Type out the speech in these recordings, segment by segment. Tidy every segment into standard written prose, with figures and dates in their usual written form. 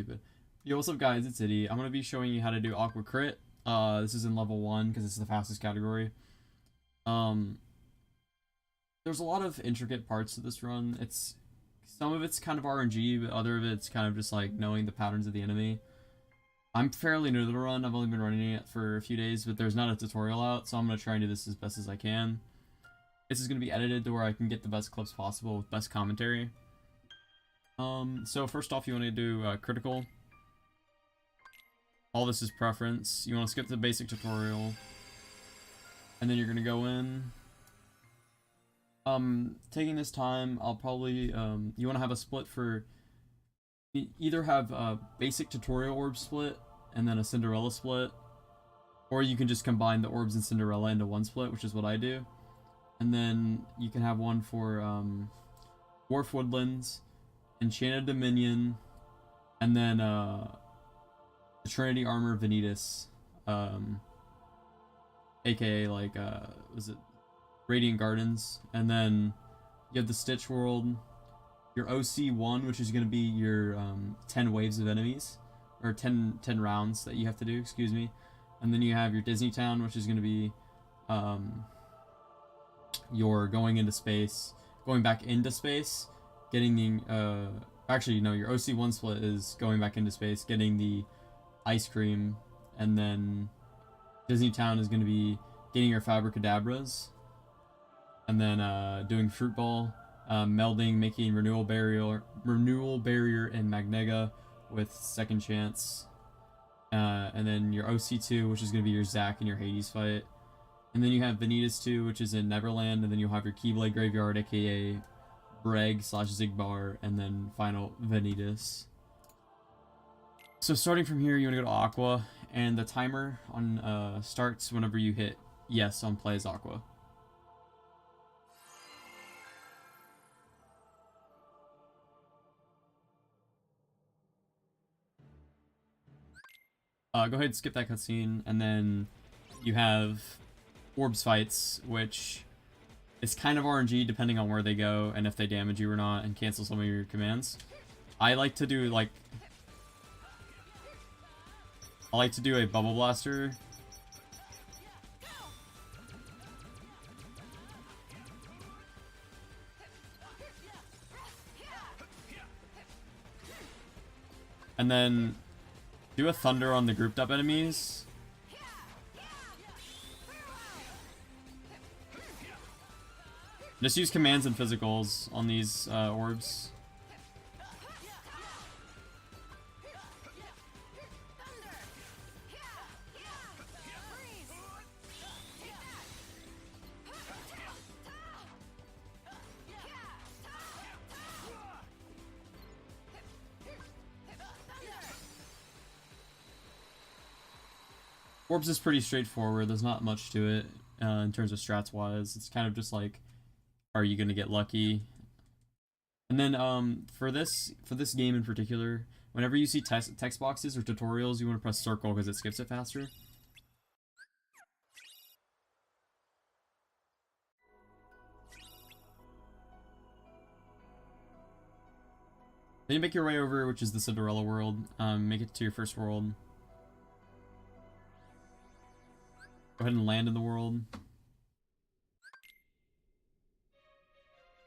Stupid. Yo, what's up guys, it's Itty. I'm gonna be showing you how to do Aqua Crit. This is in level 1 because it's the fastest category. Um, there's a lot of intricate parts to this run. Some of it's kind of RNG, but other of it's kind of just like knowing the patterns of the enemy. I'm fairly new to the run. I've only been running it for a few days, but there's not a tutorial out, so I'm gonna try and do this as best as I can. This is gonna be edited to where I can get the best clips possible with best commentary. So first off, you want to do critical. All this is preference. You want to skip the basic tutorial. And then you're going to go in. Taking this time, I'll probably, you want to have a split for, either have a basic tutorial orb split, and then a Cinderella split. Or you can just combine the orbs and Cinderella into one split, which is what I do. And then you can have one for, Dwarf Woodlands, Enchanted Dominion, and then, the Trinity armor Venitas, aka like was it Radiant Gardens, and then you have the Stitch World, your OC1, which is going to be your 10 waves of enemies, or 10 rounds that you have to do, excuse me, and then you have your Disney Town, which is going to be your going back into space, getting the actually no, your OC1 split is going back into space, getting the ice cream, and then Disney Town is going to be getting your Fabricadabras, and then doing Fruit Ball, melding, making Renewal Barrier, and Magnega with Second Chance, and then your OC2, which is going to be your Zack and your Hades fight, and then you have Vanitas II, which is in Neverland, and then you'll have your Keyblade Graveyard, aka Braig / Zigbar, and then final Venitas. So starting from here, you want to go to Aqua, and the timer on starts whenever you hit yes on play as Aqua. Go ahead and skip that cutscene, and then you have orbs fights, which is kind of RNG depending on where they go and if they damage you or not, and cancel some of your commands. I like to do a Bubble Blaster. And then do a Thunder on the grouped up enemies. Just use commands and physicals on these orbs. Orbs is pretty straightforward. There's not much to it in terms of strats wise. It's kind of just like, are you gonna get lucky? And then for this game in particular, whenever you see text boxes or tutorials, you want to press circle because it skips it faster. Then you make your way over, which is the Cinderella world. Make it to your first world. Go ahead and land in the world.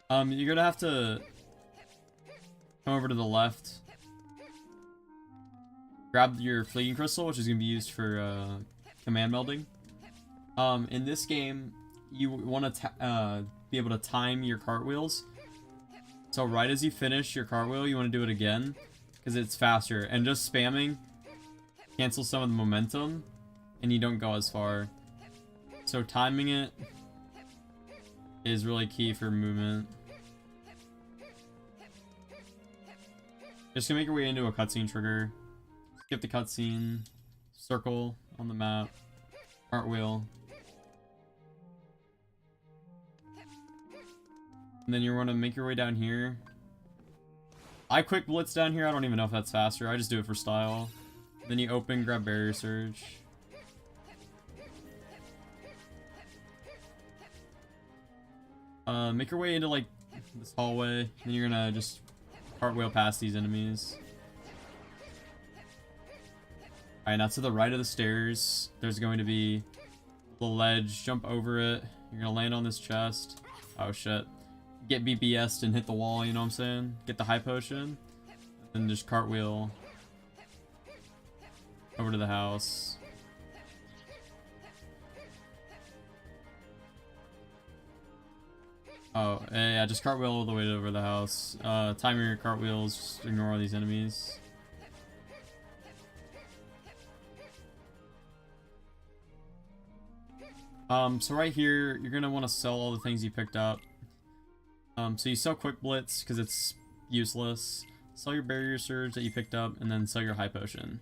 You're gonna have to come over to the left. Grab your Fleeting Crystal, which is gonna be used for command melding. In this game, you want to be able to time your cartwheels. So right as you finish your cartwheel, you want to do it again because it's faster. And just spamming cancels some of the momentum, and you don't go as far. So timing it is really key for movement. Just gonna make your way into a cutscene trigger. Skip the cutscene. Circle on the map. Cartwheel. And then you want to make your way down here. I quick blitz down here. I don't even know if that's faster. I just do it for style. Then you open, grab Barrier Surge. Make your way into like this hallway, then you're gonna just cartwheel past these enemies. Alright, now to the right of the stairs, there's going to be the ledge. Jump over it. You're gonna land on this chest. Oh shit. Get BBS'd and hit the wall, you know what I'm saying? Get the high potion. And then just cartwheel over to the house. Oh, yeah, just cartwheel all the way over the house. Time your cartwheels, just ignore all these enemies. So right here, you're gonna want to sell all the things you picked up. So you sell Quick Blitz because it's useless. Sell your Barrier Surge that you picked up, and then sell your High Potion.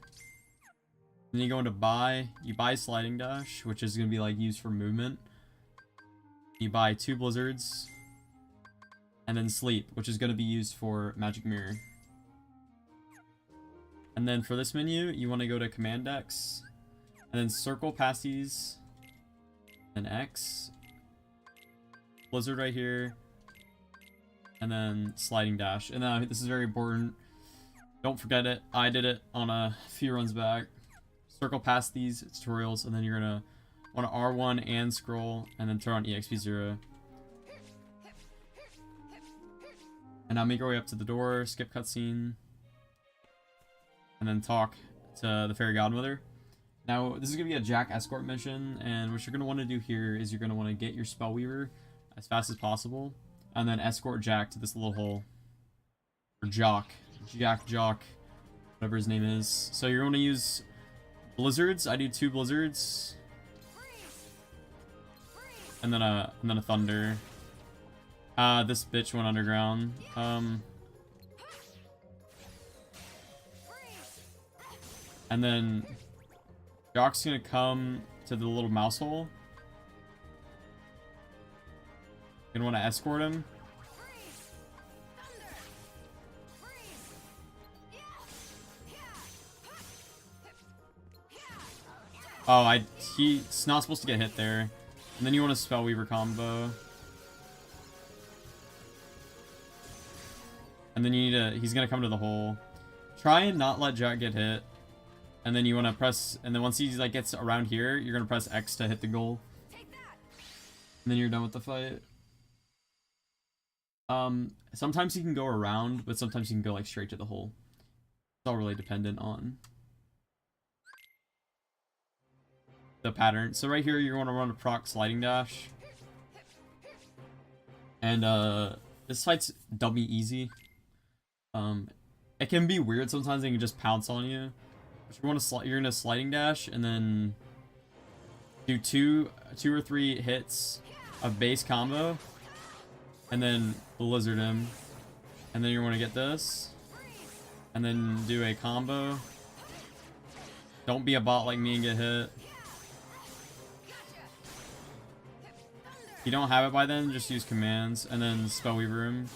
Then you go into buy. You buy Sliding Dash, which is gonna be like used for movement. You buy 2 Blizzards, and then Sleep, which is gonna be used for Magic Mirror. And then for this menu, you want to go to Command X, and then circle past these. And X, Blizzard right here, and then Sliding Dash. And then this is very important. Don't forget it. I did it on a few runs back. Circle past these tutorials, and then you're gonna want to R1 and scroll, and then turn on EXP 0. And now make our way up to the door, skip cutscene, and then talk to the Fairy Godmother. Now, this is going to be a Jack Escort mission, and what you're going to want to do here is you're going to want to get your Spellweaver as fast as possible, and then escort Jack to this little hole. Or Jock, whatever his name is. So you're going to use Blizzards. I do 2 Blizzards. And then a Thunder. This bitch went underground. And then Jock's gonna come to the little mouse hole. Gonna want to escort him. Oh, he's not supposed to get hit there. And then you want a Spellweaver combo. And then you need he's gonna come to the hole. Try and not let Jack get hit. And then you want to press, and then once he like gets around here, you're gonna press X to hit the goal. And then you're done with the fight. Sometimes he can go around, but sometimes he can go like straight to the hole. It's all really dependent on the pattern. So right here, you're going to run a proc Sliding Dash. And this fight's dummy easy. It can be weird sometimes. They can just pounce on you. You're gonna Sliding Dash and then do two or 3 hits of base combo, and then Blizzard him, and then you want to get this, and then do a combo. Don't be a bot like me and get hit. If you don't have it by then, just use commands, and then Spellweaver him.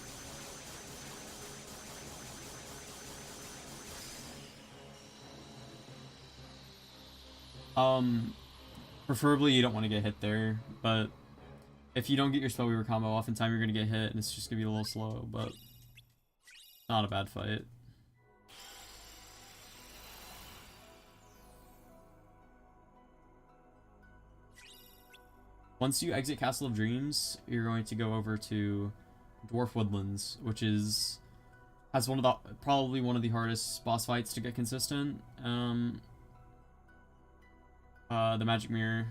Preferably you don't want to get hit there, but if you don't get your Spellweaver combo, oftentimes you're going to get hit, and it's just going to be a little slow, but not a bad fight. Once you exit Castle of Dreams, you're going to go over to Dwarf Woodlands, which has probably one of the hardest boss fights to get consistent. The Magic Mirror.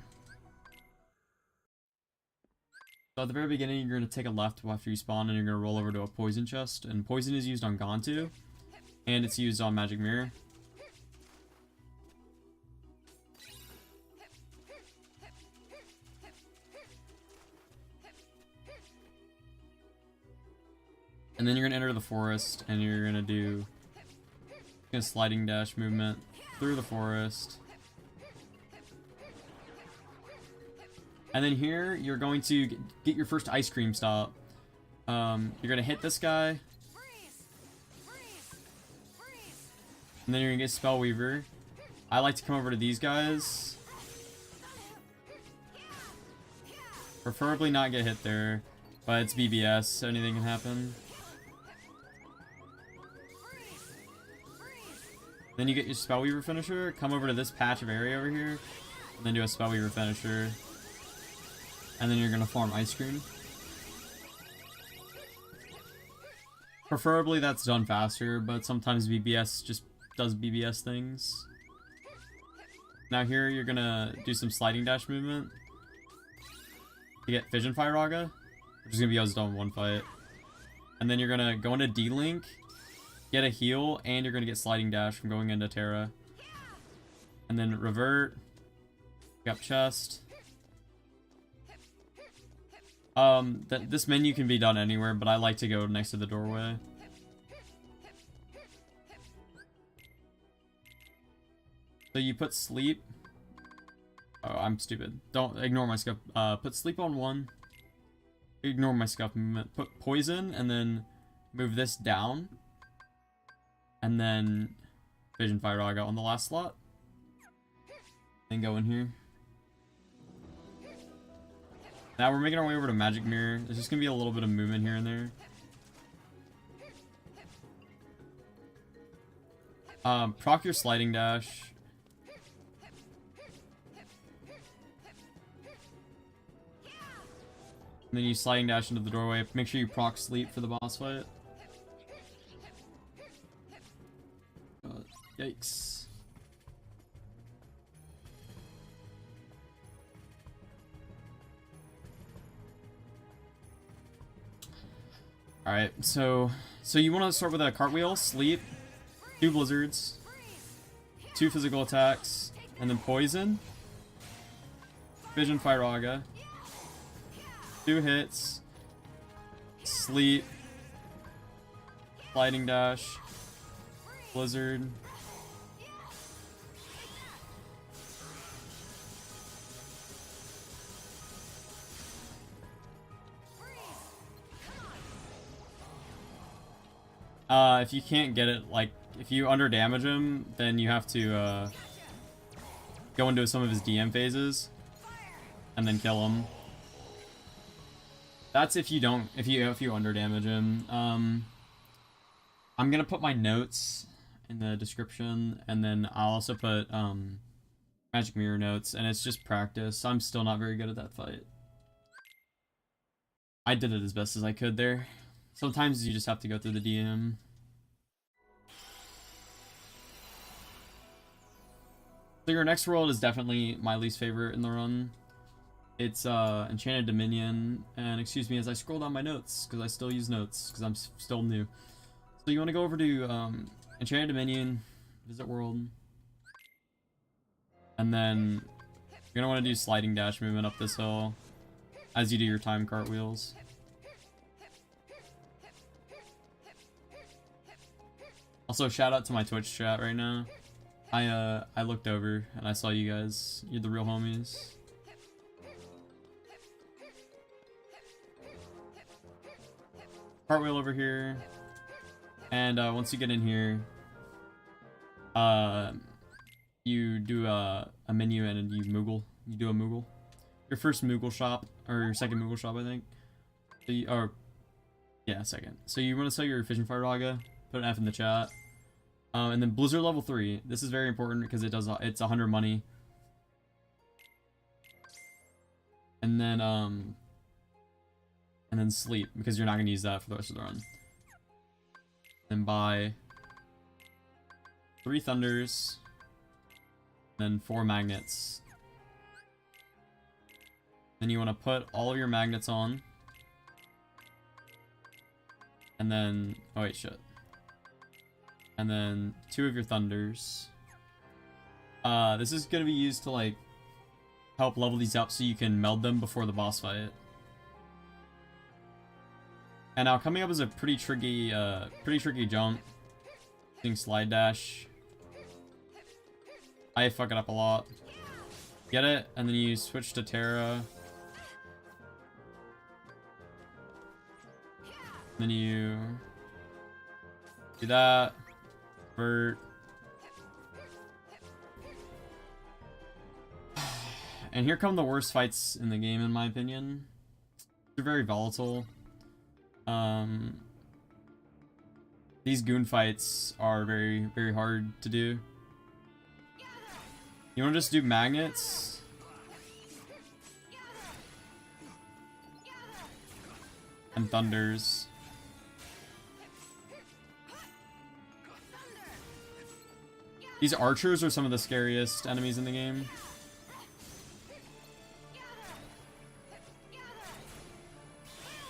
So at the very beginning, you're going to take a left after you spawn, and you're going to roll over to a poison chest. And poison is used on Gantu, and it's used on Magic Mirror. And then you're going to enter the forest, and you're going to do a Sliding Dash movement through the forest. And then here, you're going to get your first ice cream stop. You're going to hit this guy. And then you're going to get Spellweaver. I like to come over to these guys. Preferably not get hit there. But it's BBS, so anything can happen. Then you get your Spellweaver finisher, come over to this patch of area over here, and then do a Spellweaver finisher. And then you're gonna farm Ice Cream. Preferably that's done faster, but sometimes BBS just does BBS things. Now here you're gonna do some sliding dash movement to get Fission firaga, which is gonna be always done in one fight. And then you're gonna go into D-Link, get a heal, and you're gonna get sliding dash from going into Terra. And then revert, pick up chest. This menu can be done anywhere, but I like to go next to the doorway. So you put sleep. Oh, I'm stupid. Don't ignore my scuff. Put sleep on 1. Ignore my scuff movement. Put poison, and then move this down. And then Fission firaga on the last slot. And go in here. Now we're making our way over to Magic Mirror. There's just gonna be a little bit of movement here and there. Proc your sliding dash. And then you sliding dash into the doorway. Make sure you proc sleep for the boss fight. Yikes. Alright, so you want to start with a cartwheel, sleep, 2 blizzards, 2 physical attacks, and then poison, Fission firaga, 2 hits, sleep, sliding dash, blizzard, if you can't get it, like, if you under damage him, then you have to go into some of his DM phases and then kill him. That's if you don't, if you under damage him. I'm gonna put my notes in the description, and then I'll also put Magic Mirror notes, and it's just practice. I'm still not very good at that fight. I did it as best as I could there. Sometimes you just have to go through the DM. So your next world is definitely my least favorite in the run. It's Enchanted Dominion, and excuse me as I scroll down my notes, because I still use notes, because I'm still new. So you want to go over to Enchanted Dominion, visit world, and then you're going to want to do sliding dash movement up this hill as you do your time cartwheels. Also, shout out to my Twitch chat right now. I looked over and I saw you guys. You're the real homies. Cartwheel over here. And once you get in here, you do a menu and you Moogle. You do a Moogle. Your first Moogle shop, or your second Moogle shop, I think. So you, or yeah, second. So you want to sell your Fission firaga. Put an F in the chat. And then Blizzard level 3. This is very important because it's 100 money. And then sleep, because you're not gonna use that for the rest of the run. Then buy 3 thunders, then 4 magnets. Then you want to put all of your magnets on. And then, oh wait, shit. And then 2 of your thunders. This is gonna be used to like help level these up so you can meld them before the boss fight. And now coming up is a pretty tricky jump. Using slide dash. I fuck it up a lot. Get it, and then you switch to Terra. Then you do that. Vert. And here come the worst fights in the game, in my opinion. They're very volatile. These Goon fights are very, very hard to do. You want to just do magnets? And thunders. These archers are some of the scariest enemies in the game.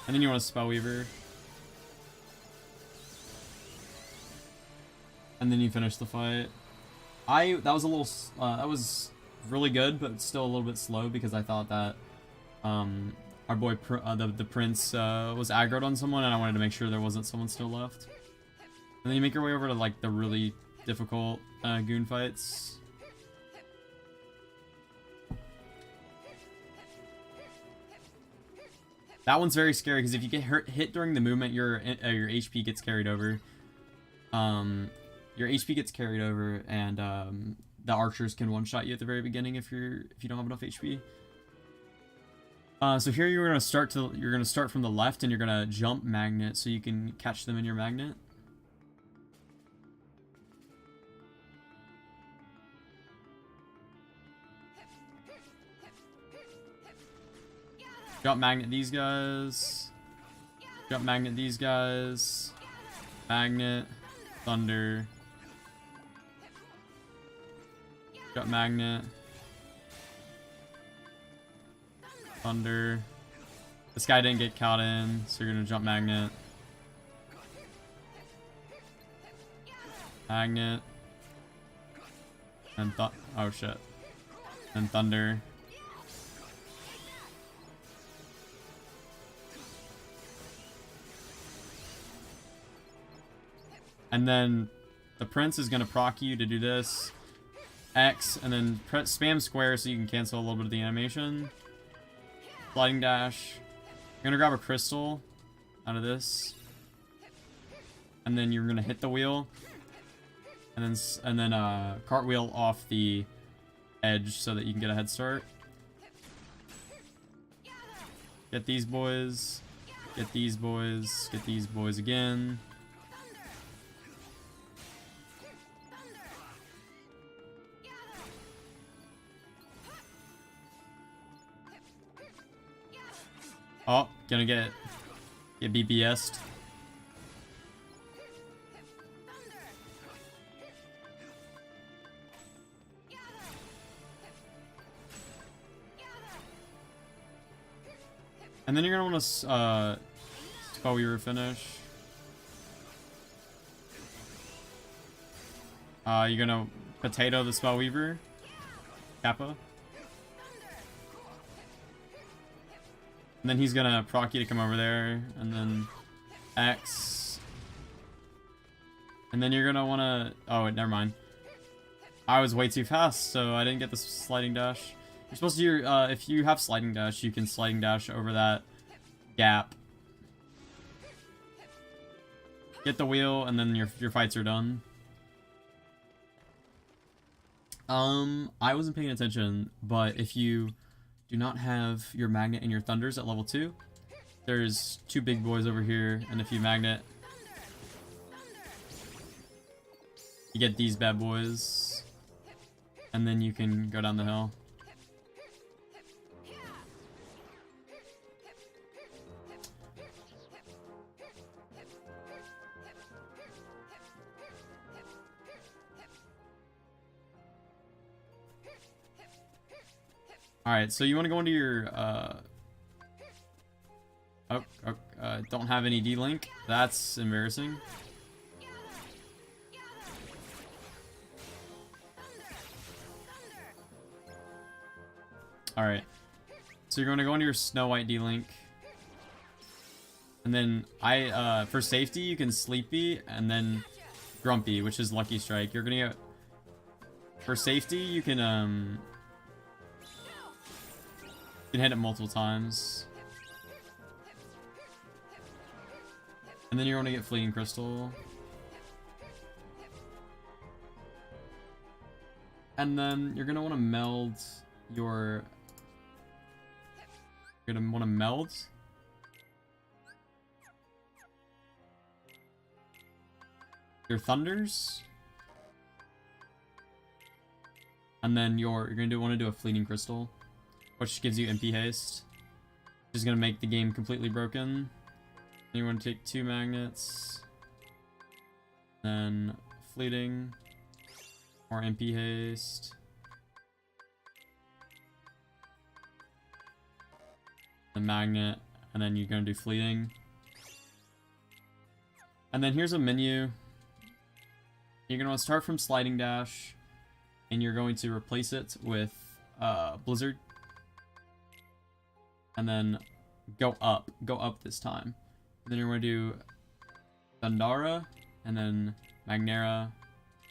And then you want a Spellweaver. And then you finish the fight. That was a little, that was really good, but still a little bit slow because I thought that, our boy, the prince, was aggroed on someone, and I wanted to make sure there wasn't someone still left. And then you make your way over to, like, the really difficult, Goon fights. That one's very scary, because if you get hit during the movement, your HP gets carried over. Your HP gets carried over, and the archers can one-shot you at the very beginning if you don't have enough HP. So here you're gonna start from the left, and you're gonna jump magnet so you can catch them in your magnet. Jump magnet these guys. Jump magnet these guys. Magnet. Thunder. Jump magnet. Thunder. This guy didn't get caught in, so you're gonna jump magnet. Magnet. And oh shit. And thunder. And then the prince is gonna proc you to do this. X, and then spam square so you can cancel a little bit of the animation. Sliding dash. You're gonna grab a crystal out of this. And then you're gonna hit the wheel. And then cartwheel off the edge so that you can get a head start. Get these boys. Get these boys. Get these boys again. Oh, gonna get BBS'd. And then you're gonna want to Spellweaver finish. You're gonna potato the Spellweaver. Kappa. And then he's gonna proc you to come over there, and then X. And then you're gonna wanna... Oh, wait, never mind. I was way too fast, so I didn't get the sliding dash. You're supposed to do, if you have sliding dash, you can sliding dash over that gap. Get the wheel, and then your fights are done. I wasn't paying attention, but if you do not have your magnet and your thunders at level 2, there's 2 big boys over here, and if you magnet, you get these bad boys, and then you can go down the hill. Alright, so you want to go into your, don't have any D-Link. That's embarrassing. Alright. So you're going to go into your Snow White D-Link. And then, for safety, you can Sleepy and then Grumpy, which is Lucky Strike. You're going to get... For safety, you can hit it multiple times. And then you're going to get Fleeting Crystal. And then you're going to want to meld your... You're going to want to meld. your thunders. And then you're gonna want to do a fleeting crystal, which gives you MP haste, which is gonna make the game completely broken. Then you want to take 2 magnets, then fleeting, or MP haste, the magnet, and then you're gonna do fleeting. And then here's a menu. You're gonna want to start from sliding dash, and you're going to replace it with Blizzard, and then go up this time. And then you're going to do Thundara, and then Magnera,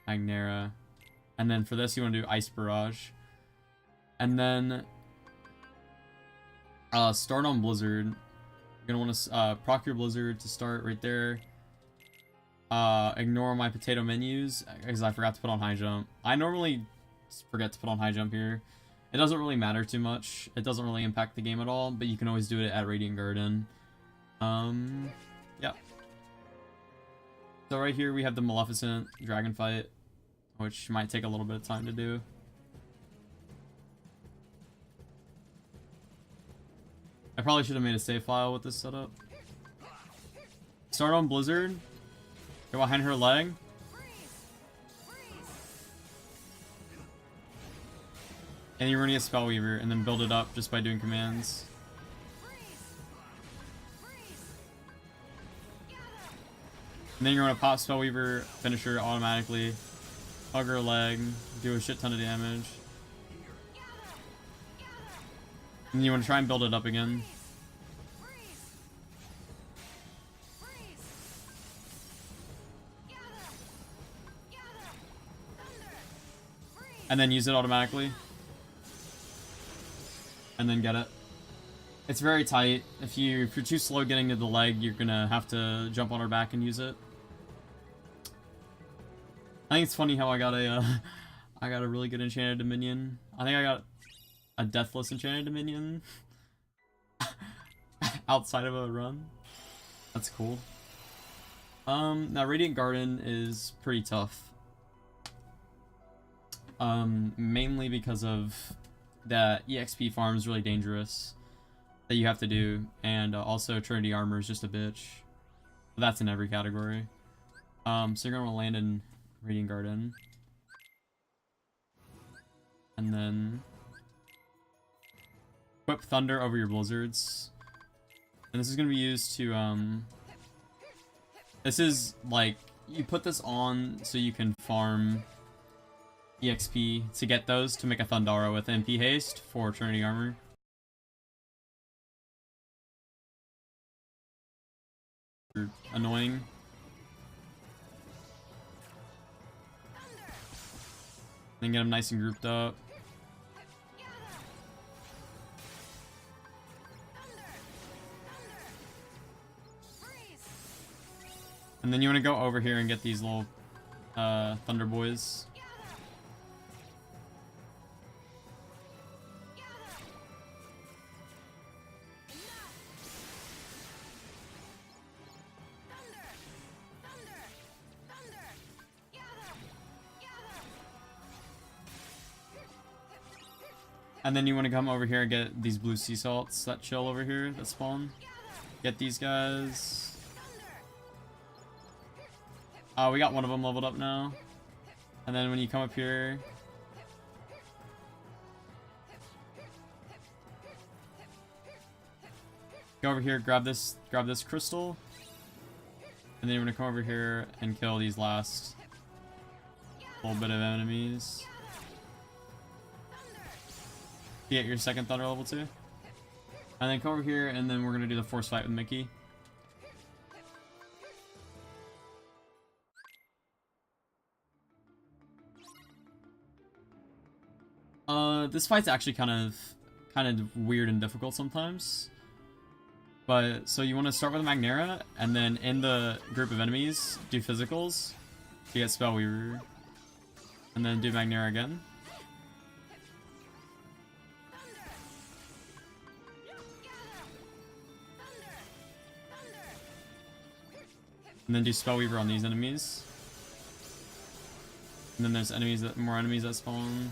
and then for this you want to do Ice Barrage, and then start on Blizzard. You're gonna want to proc your Blizzard to start right there. Ignore my potato menus because I forgot to put on high jump. I normally forget to put on high jump here. It doesn't really matter too much. It doesn't really impact the game at all, but you can always do it at Radiant Garden. Yeah. So right here we have the Maleficent dragon fight, which might take a little bit of time to do. I probably should have made a save file with this setup. Start on Blizzard. Go behind her leg. And you're running a Spellweaver, and then build it up just by doing commands. And then you're going to pop Spellweaver, finish her automatically, hug her leg, do a shit ton of damage. And then you want to try and build it up again. And then use it automatically. And then get it. It's very tight. If you're too slow getting to the leg, you're gonna have to jump on her back and use it. I think it's funny how I got a really good Enchanted Dominion. I think I got a deathless Enchanted Dominion outside of a run. That's cool. Now Radiant Garden is pretty tough. Mainly because of that EXP farm is really dangerous that you have to do, and also Trinity armor is just a bitch. But that's in every category. So you're gonna land in Radiant Garden, and then equip Thunder over your Blizzards, and this is gonna be used to this is like you put this on so you can farm EXP to get those to make a Thundara with MP haste for Trinity armor. Annoying. Then get them nice and grouped up. And then you want to go over here and get these little Thunder Boys. And then you want to come over here and get these blue sea salts that chill over here, that spawn. Get these guys. We got one of them leveled up now. And then when you come up here, go over here, grab this crystal. And then you're gonna come over here and kill these last little bit of enemies. Get your second Thunder level 2. And then come over here, and then we're gonna do the force fight with Mickey. This fight's actually kind of weird and difficult sometimes. But so you want to start with Magnera, and then in the group of enemies, do physicals to get Spellweaver, and then do Magnera again. And then do Spellweaver on these enemies. And then there's more enemies that spawn.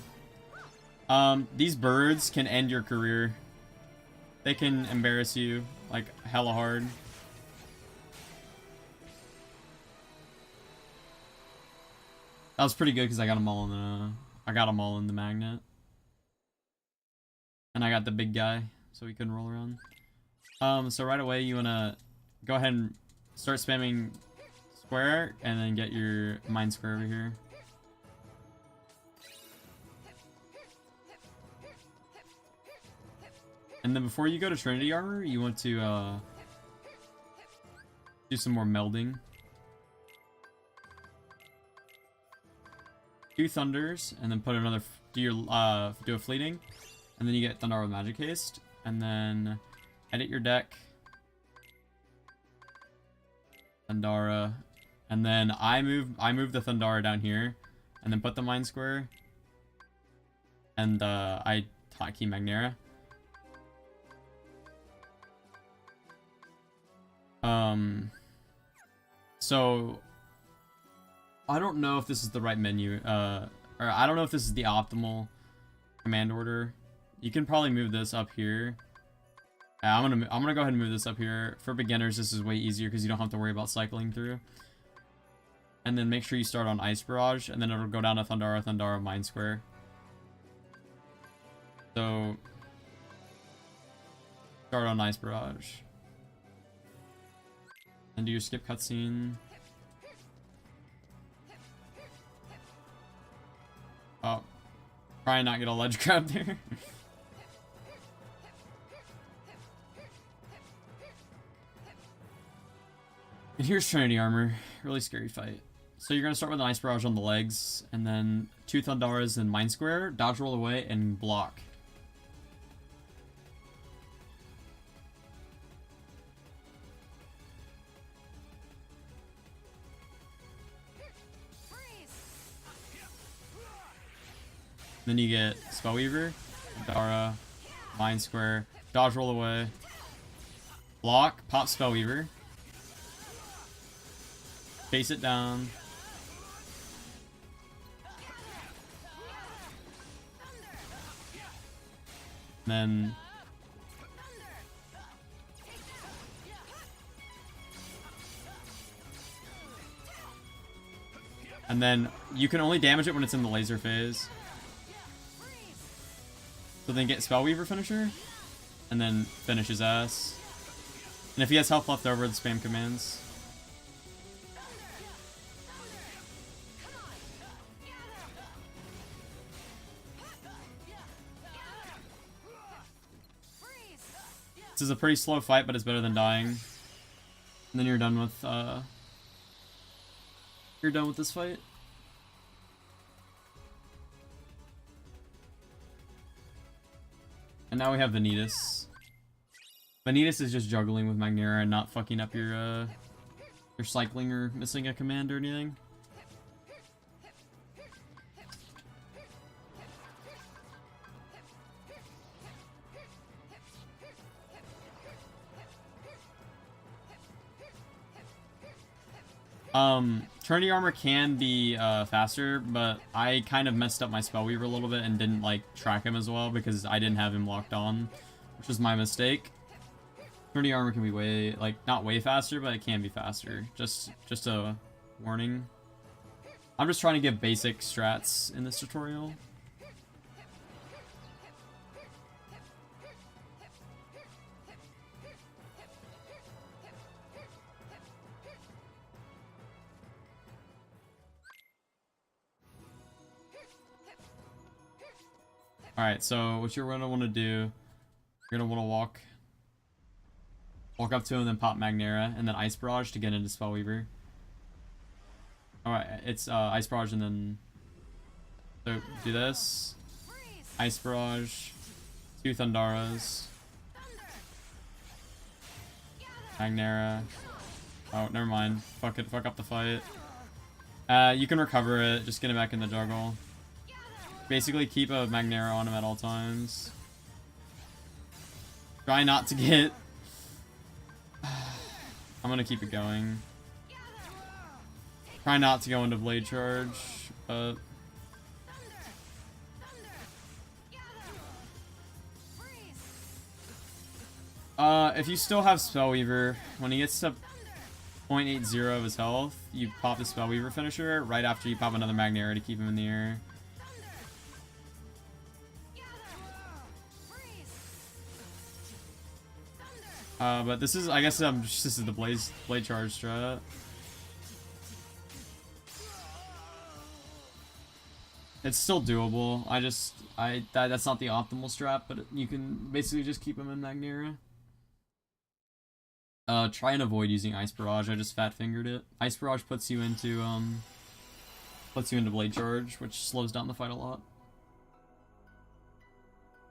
These birds can end your career. They can embarrass you, like, hella hard. That was pretty good because I got them all in the magnet. And I got the big guy, so we couldn't roll around. So right away you wanna go ahead and start spamming square, and then get your mine square over here. And then before you go to Trinity armor, you want to do some more melding. 2 thunders, and then put another do a fleeting, and then you get Thunder with Magic Haste, and then edit your deck. Thundara, and then I move the Thundara down here, and then put the Mine Square, and I hotkey Magnera. So I don't know if this is the right menu, or I don't know if this is the optimal command order. You can probably move this up here. I'm gonna go ahead and move this up here. For beginners, this is way easier because you don't have to worry about cycling through. And then make sure you start on Ice Barrage, and then it'll go down to Thundara, Thundara, Mine Square. So start on Ice Barrage. And do your skip cutscene. Oh, try not get a ledge grab there. And here's Trinity armor. Really scary fight. So you're gonna start with an Ice Barrage on the legs, and then 2 Thundaras and Mine Square, dodge roll away, and block. Then you get Spellweaver, Dara, Mine Square, dodge roll away, block, pop Spellweaver, face it down, then you can only damage it when it's in the laser phase. So then get Spellweaver finisher, and then finish his ass. And if he has health left over, the spam commands. This is a pretty slow fight, but it's better than dying. And then you're done with this fight. And now we have Vanitas. Vanitas is just juggling with Magnera and not fucking up your cycling or missing a command or anything. Trinity armor can be faster, but I kind of messed up my Spellweaver a little bit and didn't like track him as well because I didn't have him locked on, which was my mistake. Trinity armor can be way, like, not way faster, but it can be faster. Just a warning. I'm just trying to give basic strats in this tutorial. Alright, so what you're going to want to do, you're going to want to walk up to him, then pop Magnera, and then Ice Barrage to get into Spellweaver. Alright, it's Ice Barrage, and then so do this. Ice Barrage, 2 Thundaras, Magnera. Oh, never mind. Fuck it, fuck up the fight. You can recover it, just get it back in the juggle. Basically keep a Magnera on him at all times. Try not to get... I'm gonna keep it going. Try not to go into Blade Charge, but If you still have Spellweaver, when he gets to 0.80 of his health, you pop the Spellweaver finisher right after you pop another Magnera to keep him in the air. But this is, I guess, this is the blade charge strat. It's still doable. That's not the optimal strat, but you can basically just keep him in Magnera. Try and avoid using Ice Barrage. I just fat fingered it. Ice Barrage puts you into blade charge, which slows down the fight a lot.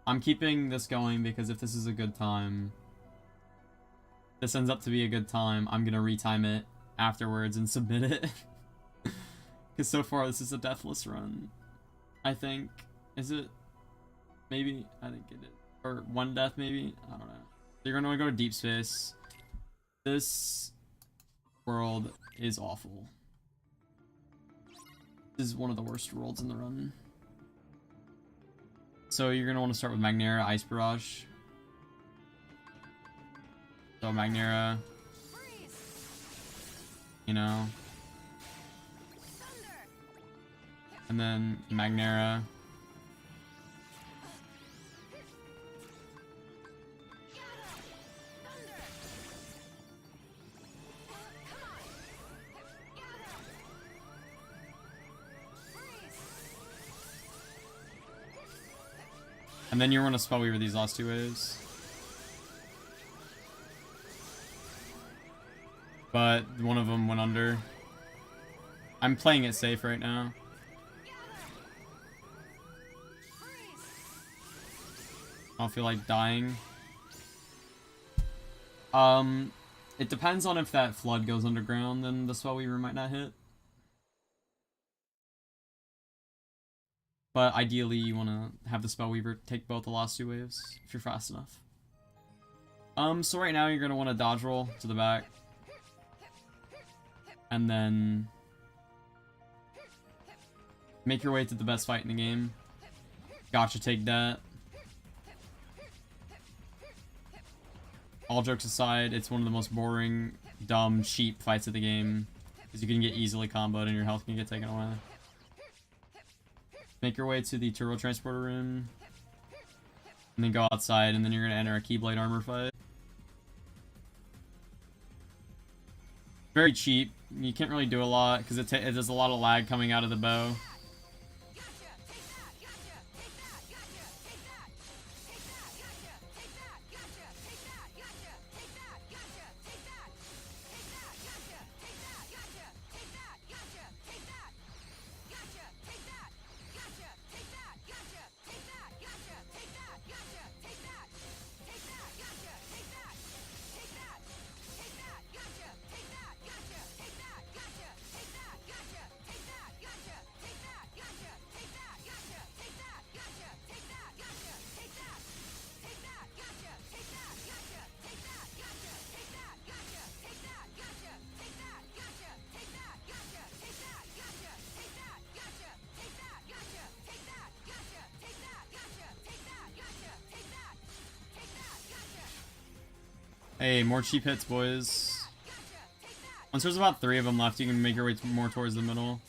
I'm keeping this going because if this is a good time, this ends up to be a good time, I'm gonna retime it afterwards and submit it. Because so far this is a deathless run. I think. Is it? Maybe? I think it is. Or one death maybe? I don't know. So you're gonna go to deep space. This world is awful. This is one of the worst worlds in the run. So you're gonna want to start with Magnera, Ice Barrage. So Magnera, you know, and then Magnera. And then you want to Spellweaver these last two waves. But one of them went under. I'm playing it safe right now. I don't feel like dying. It depends on if that flood goes underground, then the Spellweaver might not hit. But ideally, you want to have the Spellweaver take both the last two waves, if you're fast enough. So right now, you're going to want to dodge roll to the back. And then make your way to the best fight in the game. Gotcha, take that. All jokes aside, it's one of the most boring, dumb, cheap fights of the game. Because you can get easily comboed and your health can get taken away. Make your way to the Turbo Transporter room. And then go outside, and then you're going to enter a Keyblade armor fight. Very cheap. You can't really do a lot because it does a lot of lag coming out of the bow. Hey, more cheap hits, boys. Once there's about 3 of them left, you can make your way more towards the middle.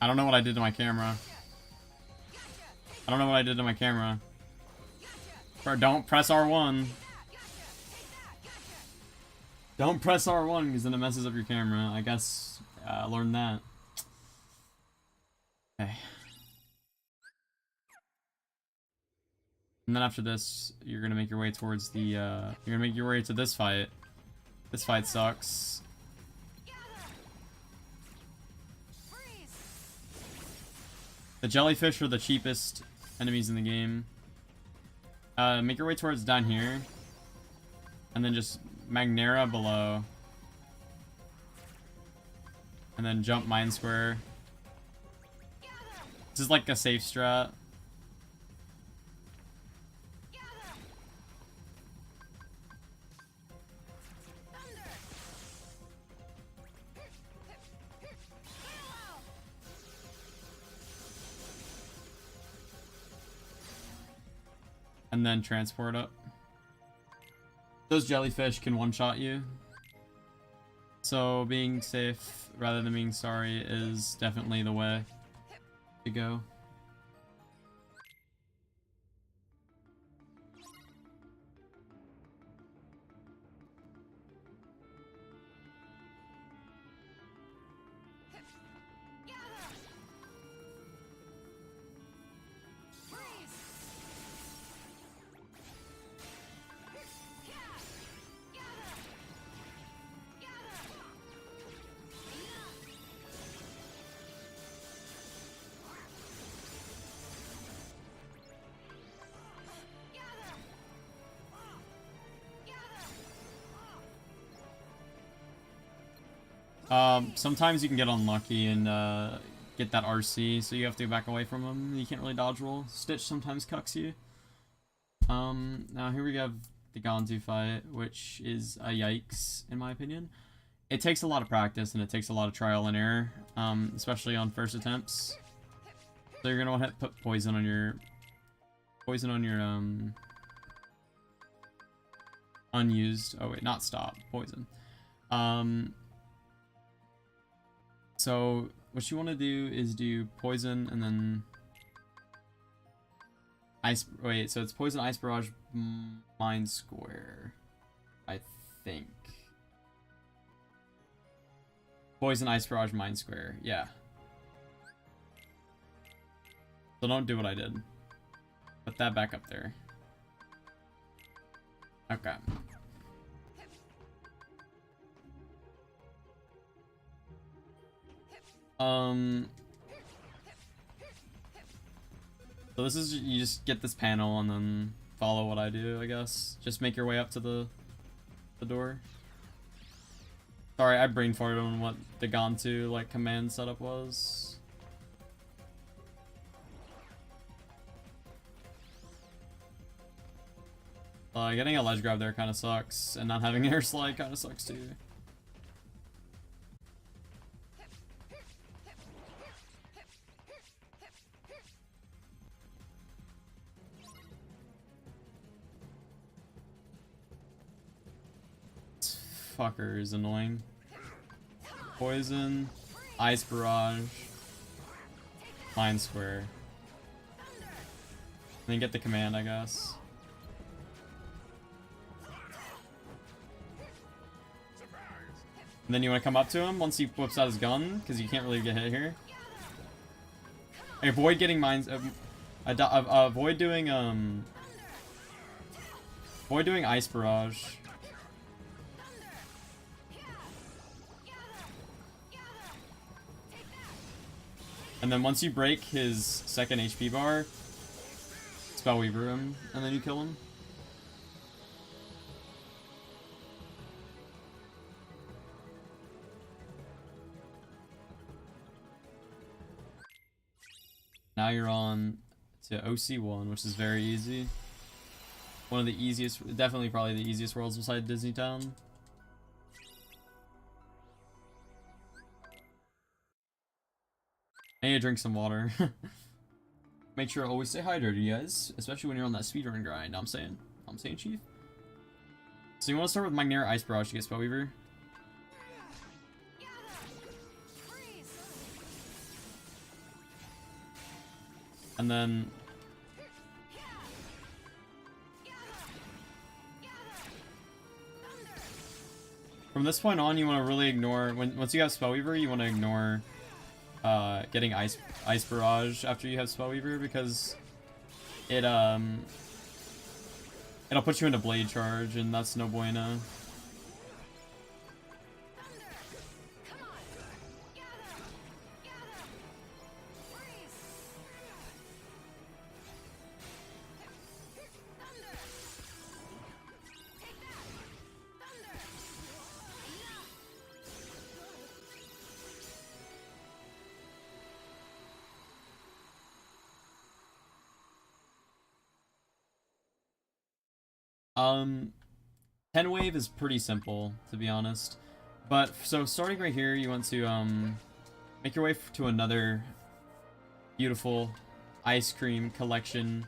I don't know what I did to my camera. I don't know what I did to my camera. Or don't press R1. Don't press R1 because then it messes up your camera. I guess I learned that. Okay. And then after this, you're gonna make your way towards the you're gonna make your way to this fight. This fight sucks. The jellyfish are the cheapest enemies in the game. Make your way towards down here. And then just Magnera below. And then jump Mind Square. This is like a safe strat. And then transport up. Those jellyfish can one-shot you. So being safe rather than being sorry is definitely the way to go. Sometimes you can get unlucky and get that RC, so you have to back away from him. You can't really dodge roll. Stitch sometimes cucks you. Now here we have the Gantu fight, which is a yikes, in my opinion. It takes a lot of practice, and it takes a lot of trial and error, especially on first attempts. So you're gonna want to put poison on your... unused... Oh wait, not stop. Poison. So what you want to do is do poison and then ice. Wait, so it's poison, ice barrage, mind square, I think. Poison, ice barrage, mind square. Yeah. So don't do what I did. Put that back up there. Okay. So this is, you just get this panel and then follow what I do, I guess. Just make your way up to the door. Sorry, I brain farted on what the Gantu, like, command setup was. Getting a ledge grab there kind of sucks, and not having air slide kind of sucks too. Fucker is annoying. Poison, ice barrage, mind square. And then get the command, I guess. And then you want to come up to him once he whips out his gun, because you can't really get hit here. Avoid getting mines. Avoid doing ice barrage. And then once you break his second HP bar, Spellweaver him, and then you kill him. Now you're on to OC1, which is very easy. One of the easiest, definitely probably the easiest worlds beside Disney Town. I need to drink some water. Make sure to always stay hydrated, you guys. Especially when you're on that speedrun grind. I'm saying, Chief. So you want to start with Magnera Ice Barrage to get Spellweaver. And then... from this point on, you want to really ignore... once you have Spellweaver, you want to ignore... getting ice barrage after you have Spellweaver, because it'll put you into blade charge, and that's no bueno. Um, 10 wave is pretty simple, to be honest. But, so starting right here, you want to, make your way to another beautiful ice cream collection,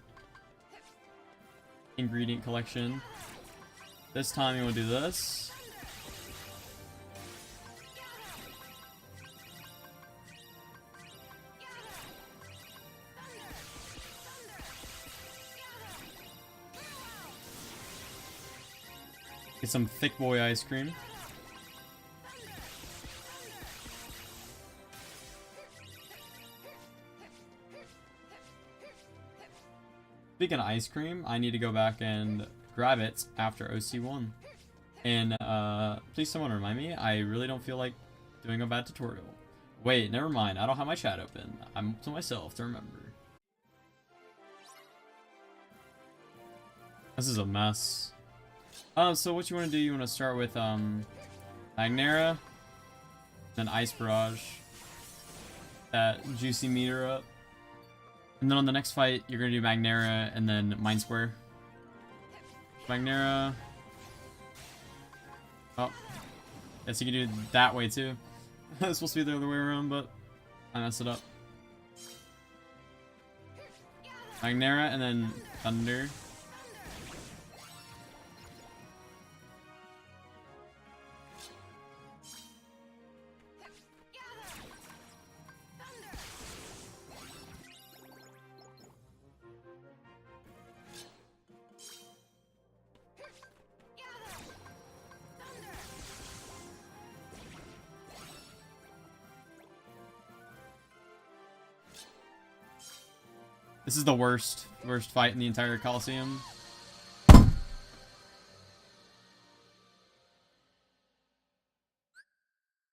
ingredient collection. This time you want to do this. Get some thick boy ice cream. Speaking of ice cream, I need to go back and grab it after OC1. And please someone remind me, I really don't feel like doing a bad tutorial. Wait, never mind, I don't have my chat open. I'm up to myself to remember. This is a mess. So what you want to do, you want to start with Magnera, then Ice Barrage, that juicy meter up. And then on the next fight, you're going to do Magnera and then Mind Square. Magnera. Oh. Guess you can do it that way too. It's supposed to be the other way around, but I messed it up. Magnera and then Thunder. This is the worst fight in the entire Coliseum.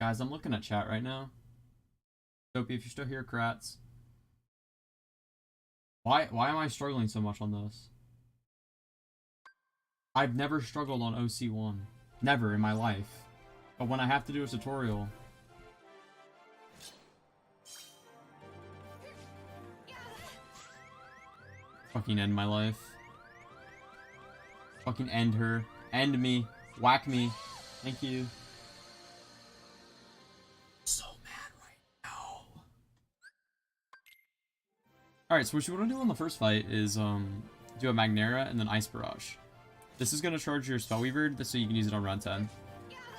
Guys, I'm looking at chat right now. Soapy, if you're still here, Kratz. Why am I struggling so much on this? I've never struggled on OC1. Never in my life. But when I have to do a tutorial... Fucking end my life. Fucking end her. End me. Whack me. Thank you. So mad right now. Alright, so what you want to do on the first fight is do a Magnera and then Ice Barrage. This is going to charge your Spellweaver so you can use it on round 10.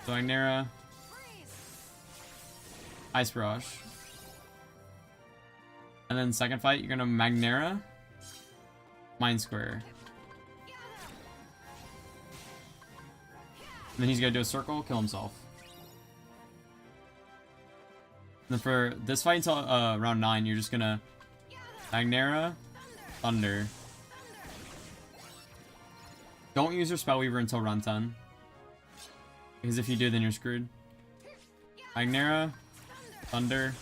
So Magnera. Ice Barrage. And then second fight, you're going to Magnera. Mind Square. And then he's gonna do a circle, kill himself. And then for this fight until round 9, you're just gonna Magnera, Thunder. Don't use your Spellweaver until round 10. Because if you do, then you're screwed. Magnera, Thunder.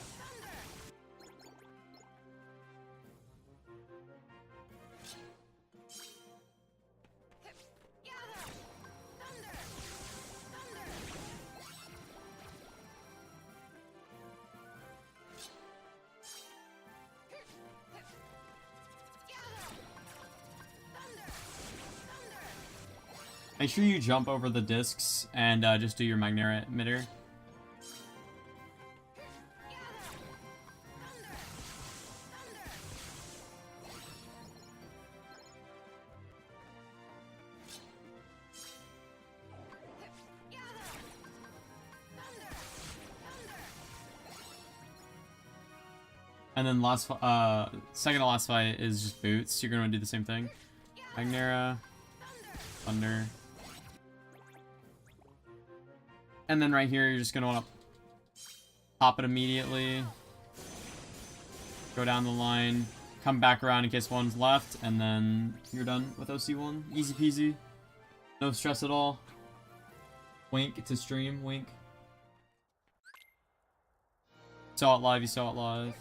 Make sure you jump over the discs and just do your Magnera emitter. And then second to last fight is just boots. You're gonna do the same thing. Magnera, Thunder. And then right here, you're just going to want to pop it immediately. Go down the line. Come back around in case one's left. And then you're done with OC1. Easy peasy. No stress at all. Wink to stream. Wink. Saw it live. You saw it live.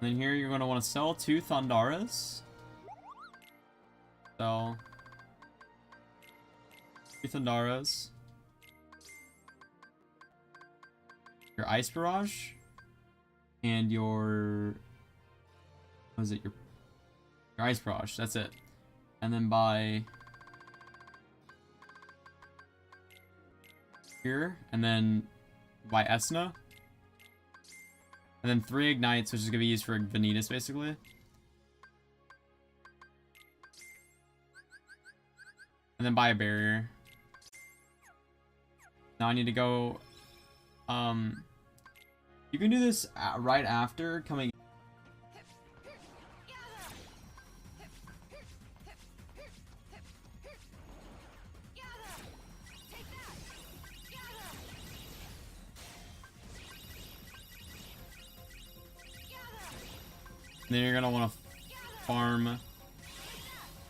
And then here, you're going to want to sell 2 Thundaras. Sell 2 Thundaras. Your Ice Barrage and your what is it? Your Ice Barrage. That's it. And then buy here, and then by Esna. And then 3 ignites, which is going to be used for Venitas, basically. And then buy a barrier. Now I need to go... you can do this right after coming... And then you're gonna want to farm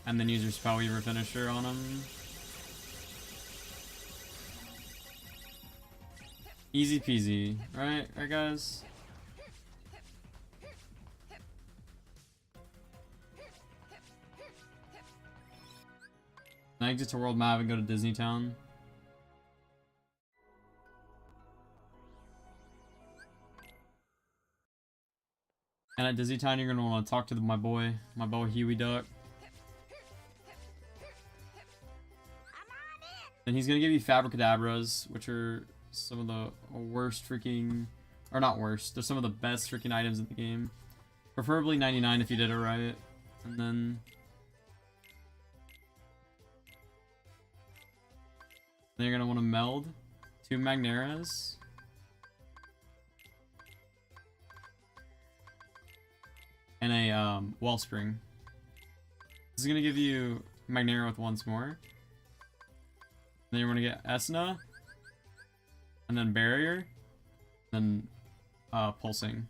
and then use your Spell Weaver finisher on him. Easy peasy, right? Right, guys? Now exit to world map and go to Disney Town. And at Disney Town, you're gonna want to talk to my boy Huey Duck. Then he's gonna give you Fabricadabras, which are some of the worst freaking, or not worst, they're some of the best freaking items in the game. Preferably 99 if you did it right. And then you're gonna want to meld 2 Magneras. And a Wellspring. This is gonna give you Magnera with once more. Then you're gonna get Esna, and then Barrier, then Pulsing.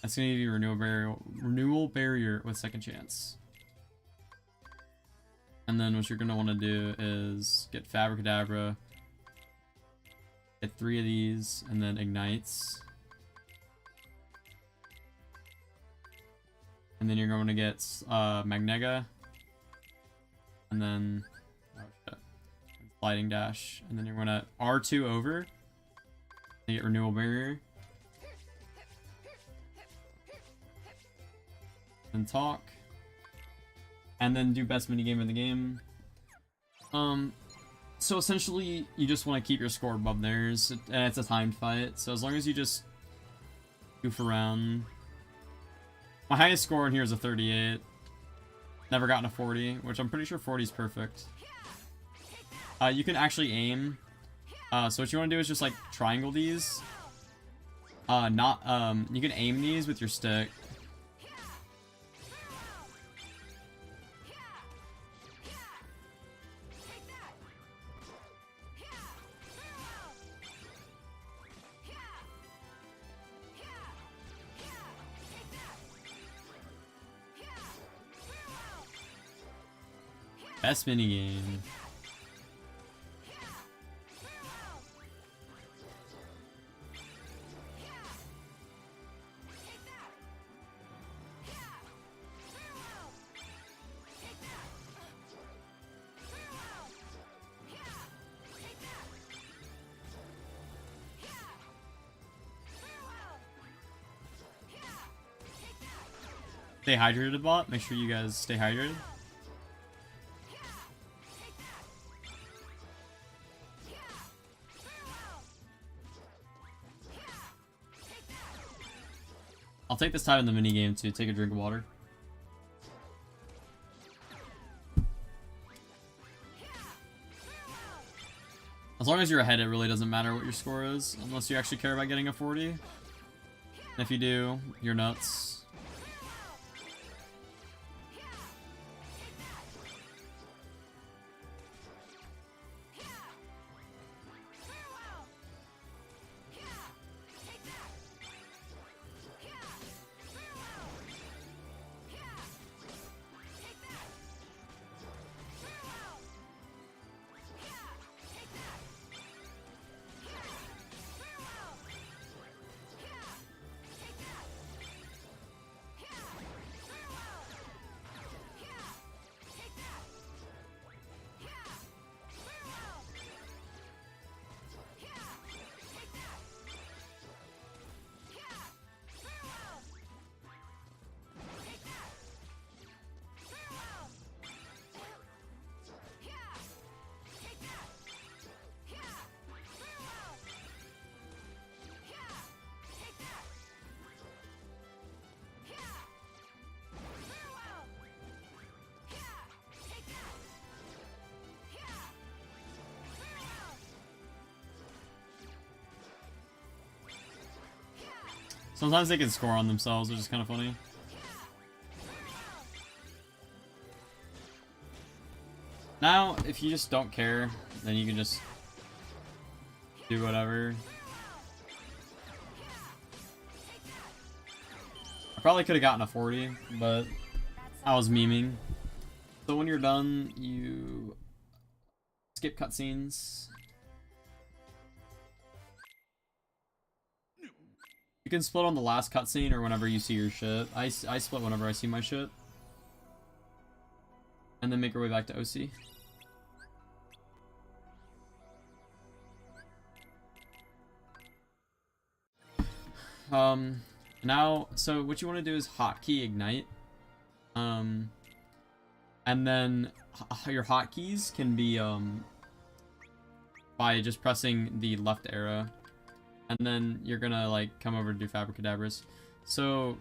That's gonna give you Renewal Barrier with second chance. And then what you're gonna want to do is get Fabricadabra, get 3 of these, and then ignites. And then you're going to get Magnega, and then Sliding Dash, and then you're going to R2 over, and get Renewal Barrier, and talk, and then do best minigame in the game. So essentially, you just want to keep your score above theirs, and it's a timed fight. So as long as you just goof around. My highest score in here is a 38. Never gotten a 40, which I'm pretty sure 40 is perfect. You can actually aim. So what you want to do is just like triangle these. You can aim these with your stick. Best minigame. Stay hydrated, bot. Make sure you guys stay hydrated. I'll take this time in the minigame to take a drink of water. As long as you're ahead, it really doesn't matter what your score is, unless you actually care about getting a 40. And if you do, you're nuts. Sometimes they can score on themselves, which is kind of funny. Now, if you just don't care, then you can just do whatever. I probably could have gotten a 40, but I was memeing. So when you're done, you skip cutscenes. You can split on the last cutscene or whenever you see your shit. I split whenever I see my shit. And then make our way back to OC. Now, so what you want to do is hotkey ignite. And then your hotkeys can be, by just pressing the left arrow. And then you're gonna, like, come over to do Fabricadabras. So...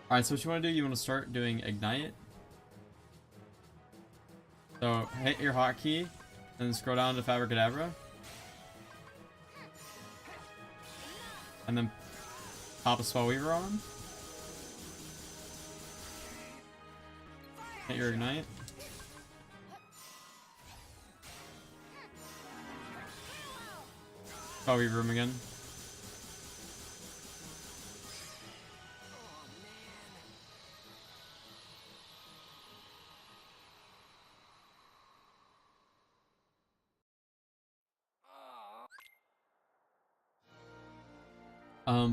Alright, so what you want to do, you want to start doing ignite. So, hit your hotkey, and then scroll down to Fabricadabra. And then pop a Spellweaver on. Hit your ignite. Spellweaver him again.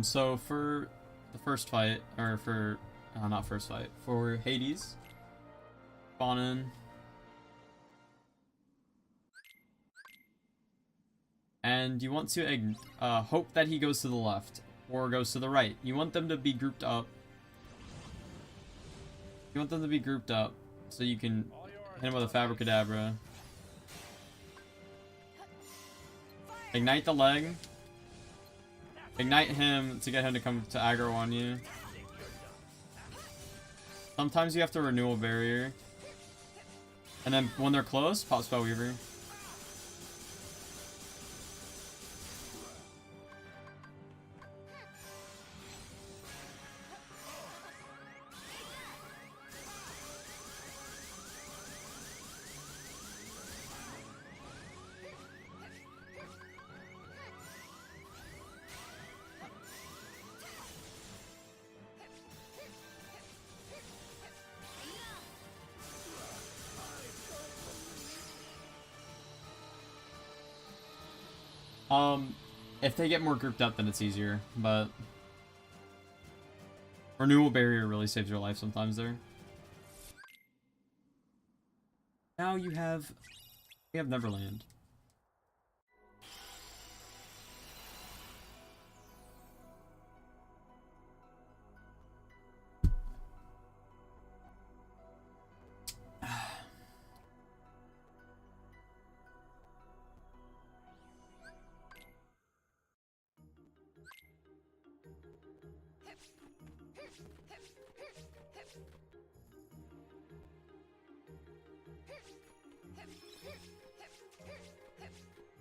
So for the first fight, or for, not first fight, for Hades, spawn in. And you want to hope that he goes to the left, or goes to the right. You want them to be grouped up. You want them to be grouped up, so you can hit him with a Fabricadabra. Ignite the leg. Ignite him to get him to come to aggro on you. Sometimes you have to Renewal Barrier. And then when they're close, pop Spellweaver. If they get more grouped up, then it's easier, but Renewal Barrier really saves your life sometimes there. Now we have Neverland.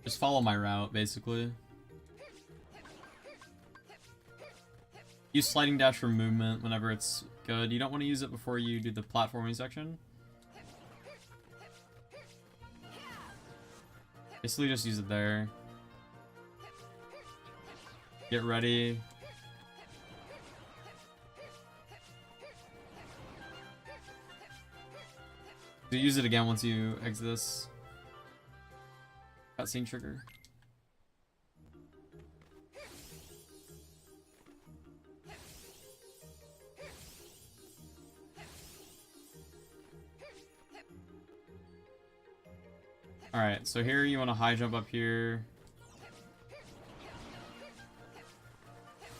Just follow my route, basically. Use sliding dash for movement whenever it's good. You don't want to use it before you do the platforming section. Basically just use it there. Get ready. So use it again once you exit this cutscene trigger. Alright, so here you want to high jump up here.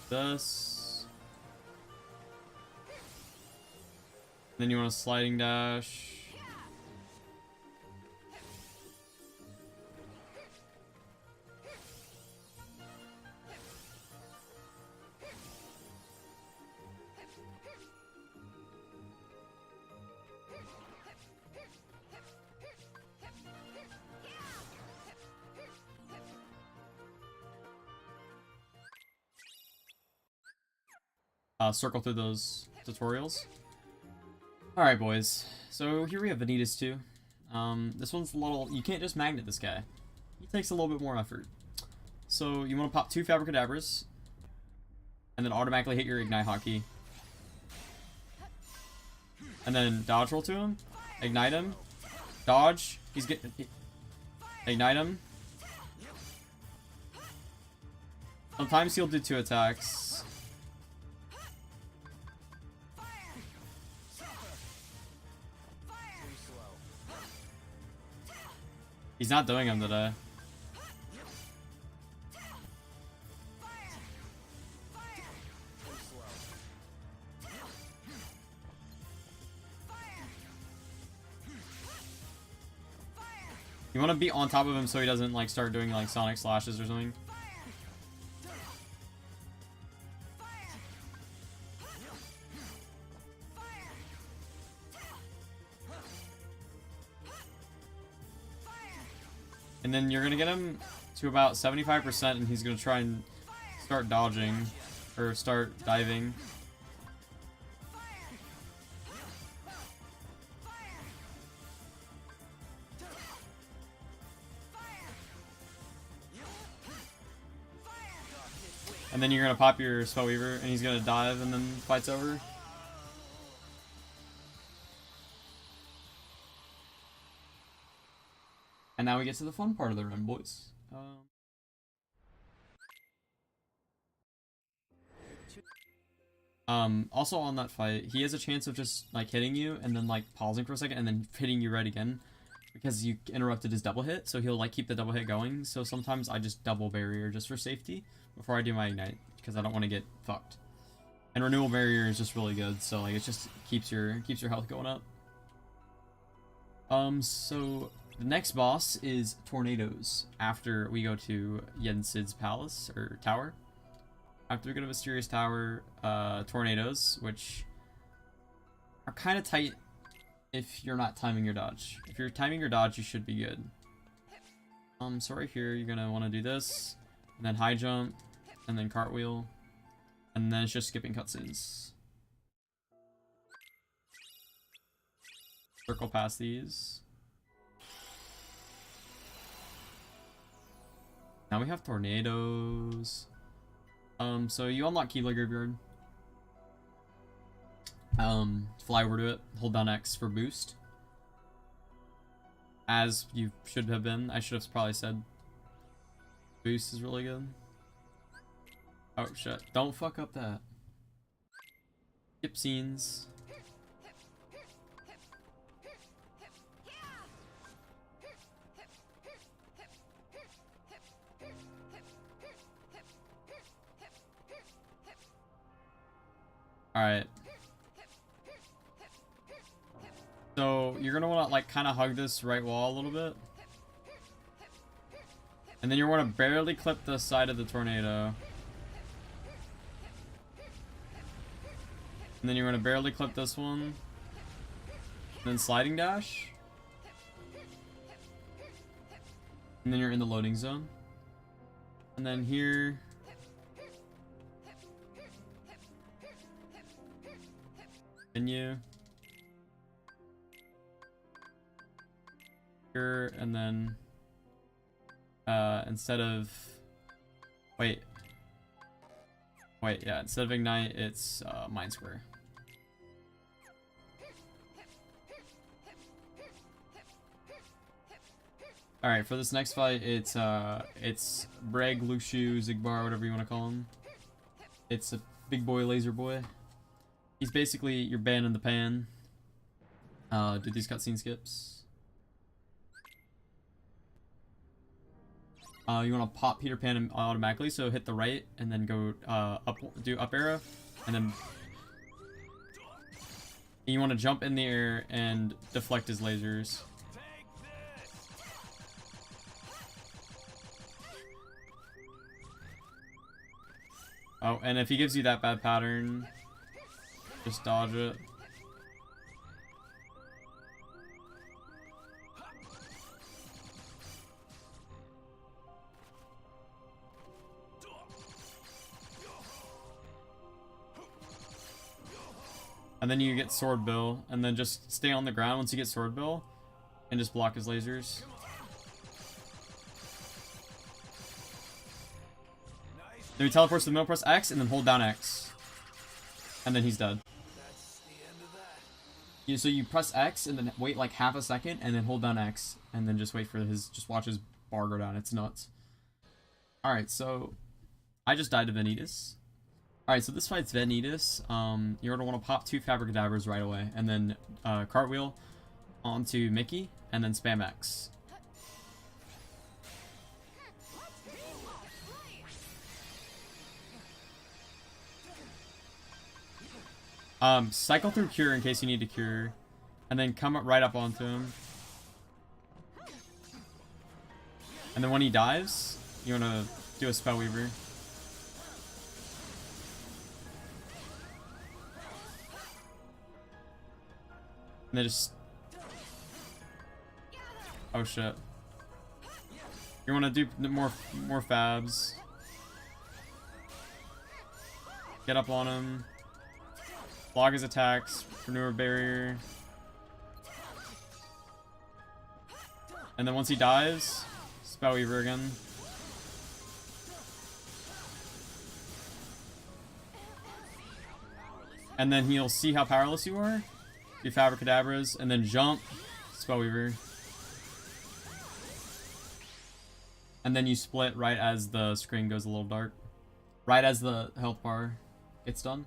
This. Then you want a sliding dash. circle through those tutorials. Alright, boys. So here we have Vanitas II. This one's a little... You can't just magnet this guy. He takes a little bit more effort. So you want to pop 2 Fabricadabras. And then automatically hit your Ignite hotkey. And then dodge roll to him. Ignite him. Dodge. He's getting... Ignite him. Sometimes he'll do 2 attacks. He's not doing them today. You want to be on top of him so he doesn't like start doing like sonic slashes or something. And then you're going to get him to about 75% and he's going to try and start dodging or start diving. And then you're going to pop your Spellweaver and he's going to dive and then fight's over. And now we get to the fun part of the run, boys. Also on that fight, he has a chance of just like hitting you and then like pausing for a second and then hitting you right again because you interrupted his double hit, so he'll like keep the double hit going. So sometimes I just double barrier just for safety before I do my ignite because I don't want to get fucked. And renewal barrier is just really good, so like it just keeps your health going up. So the next boss is Tornadoes after we go to Yensid's palace or tower. After we go to Mysterious Tower, Tornadoes, which are kind of tight if you're not timing your dodge. If you're timing your dodge, you should be good. So right here, you're gonna want to do this, and then high jump, and then cartwheel, and then it's just skipping cutscenes. Circle past these. Now we have Tornadoes. So you unlock Keyblade Graveyard. Fly over to it, hold down X for boost. As you should have been. I should have probably said boost is really good. Oh shit, don't fuck up that. Skip scenes. Alright. So, you're gonna wanna, like, kinda hug this right wall a little bit. And then you're gonna barely clip the side of the tornado. And then you're gonna barely clip this one. And then sliding dash. And then you're in the loading zone. And then here... menu here, and then instead of instead of ignite, it's mind square. All right, for this next fight, it's Braig, Lushu, Zigbar, whatever you want to call him. It's a big boy, laser boy. He's basically your ban in the pan. Do these cutscene skips. You want to pop Peter Pan automatically, so hit the right and then go up, do up arrow, and then you want to jump in the air and deflect his lasers. Oh, and if he gives you that bad pattern, just dodge it. And then you get Sword Bill, and then just stay on the ground once you get Sword Bill, and just block his lasers. Then he teleports to the middle, press X, and then hold down X. And then he's dead. So you press X, and then wait like half a second, and then hold down X, and then just wait for just watch his bar go down. It's nuts. Alright, so I just died to Venitas. Alright, so this fight's Venitas. You're going to want to pop 2 Fabricadabras right away, and then cartwheel onto Mickey, and then spam X. Cycle through Cure in case you need to Cure, and then come right up onto him. And then when he dives, you want to do a Spell Weaver. And then just... Oh shit. You want to do more fabs. Get up on him. Block his attacks. Preneur Barrier. And then once he dies, Spell Weaver again. And then he'll see how powerless you are. Do Fabricadabras, and then jump, Spell Weaver. And then you split right as the screen goes a little dark. Right as the health bar gets done.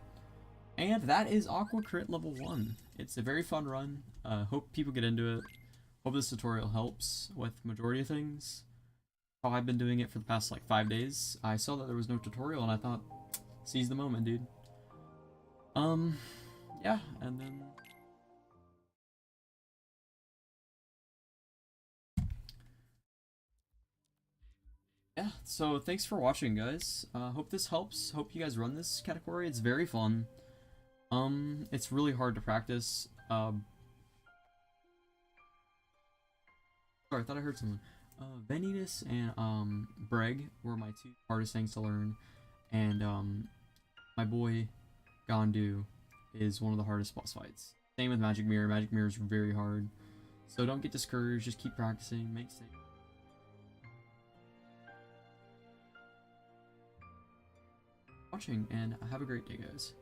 And that is Aqua Crit level 1. It's a very fun run. Hope people get into it. Hope this tutorial helps with majority of things. How I've been doing it for the past like 5 days. I saw that there was no tutorial and I thought, seize the moment, dude. Yeah, and then... Yeah, so thanks for watching, guys. Hope this helps. Hope you guys run this category. It's very fun. It's really hard to practice. Sorry, I thought I heard someone. Venitas and Braig were my 2 hardest things to learn, and my boy Gantu is one of the hardest boss fights. Same with Magic Mirror. Magic Mirror is very hard, so don't get discouraged. Just keep practicing. Make safe. Watching, and have a great day, guys.